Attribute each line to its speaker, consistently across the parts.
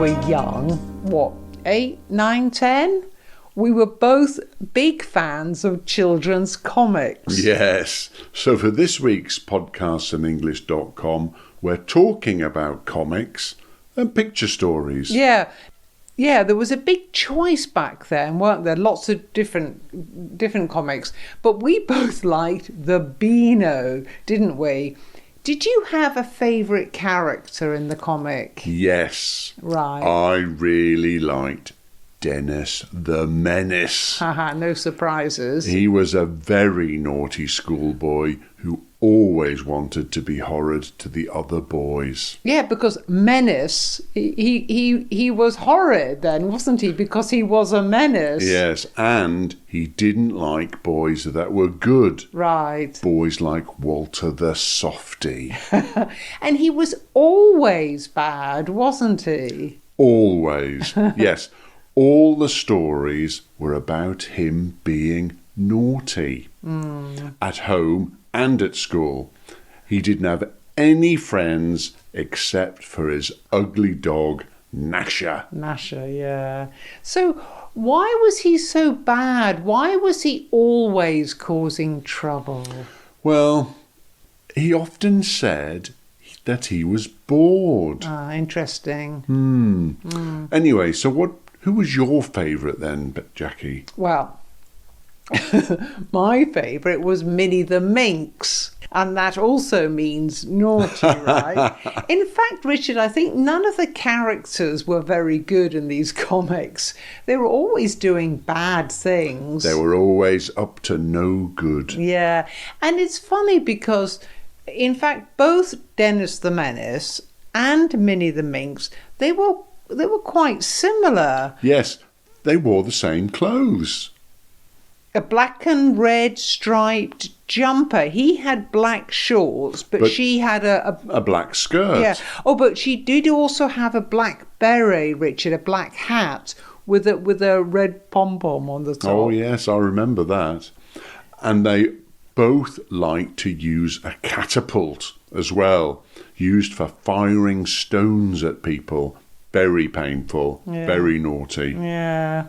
Speaker 1: were young, what, 8, 9, 10? We were both big fans of children's comics.
Speaker 2: Yes. So for this week's podcastandenglish.com, we're talking about comics and picture stories.
Speaker 1: Yeah, there was a big choice back then, weren't there? Lots of different comics. But we both liked the Beano, didn't we? Did you have a favourite character in the comic?
Speaker 2: Yes.
Speaker 1: Right.
Speaker 2: I really liked Dennis the Menace.
Speaker 1: Haha, no surprises.
Speaker 2: He was a very naughty schoolboy who always wanted to be horrid to the other boys.
Speaker 1: Yeah, because menace, he was horrid then, wasn't he? Because he was a menace.
Speaker 2: Yes, and he didn't like boys that were good.
Speaker 1: Right.
Speaker 2: Boys like Walter the Softy.
Speaker 1: And he was always bad, wasn't he?
Speaker 2: Always. Yes. All the stories were about him being naughty. At home and at school. He didn't have any friends except for his ugly dog, Nasha.
Speaker 1: Nasha, yeah. So why was he so bad? Why was he always causing trouble?
Speaker 2: Well, he often said that he was bored.
Speaker 1: Ah, interesting.
Speaker 2: Anyway, so who was your favourite then, Jackie?
Speaker 1: Well, my favourite was Minnie the Minx, and that also means naughty, right? In fact, Richard, I think none of the characters were very good in these comics. They were always doing bad things.
Speaker 2: They were always up to no good.
Speaker 1: Yeah, and it's funny because, in fact, both Dennis the Menace and Minnie the Minx, they were quite similar.
Speaker 2: Yes, they wore the same clothes.
Speaker 1: A black and red striped jumper. He had black shorts, but she had
Speaker 2: a black skirt.
Speaker 1: Yeah. Oh, but she did also have a black beret, Richard, a black hat with a red pom-pom on the top.
Speaker 2: Oh, yes, I remember that. And they both liked to use a catapult as well, used for firing stones at people. Very painful, very naughty.
Speaker 1: Yeah.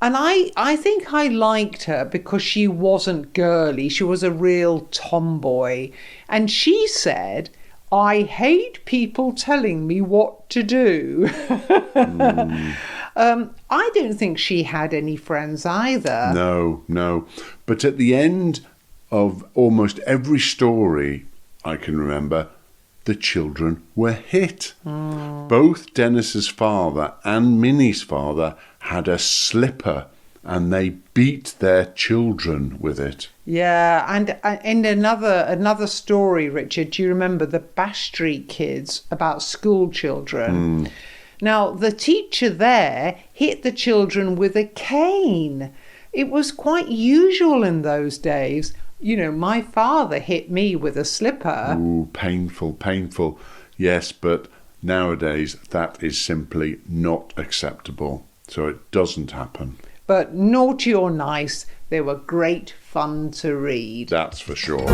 Speaker 1: And I think I liked her because she wasn't girly. She was a real tomboy. And she said, I hate people telling me what to do. I don't think she had any friends either.
Speaker 2: No. But at the end of almost every story I can remember, the children were hit. Both Dennis's father and Minnie's father had a slipper and they beat their children with it.
Speaker 1: Yeah, and in another story, Richard, do you remember the Bash Street kids about school children? Now, the teacher there hit the children with a cane. It was quite usual in those days. You know, my father hit me with a slipper.
Speaker 2: Ooh, painful. Yes, but nowadays that is simply not acceptable. So it doesn't happen.
Speaker 1: But naughty or nice, they were great fun to read.
Speaker 2: That's for sure.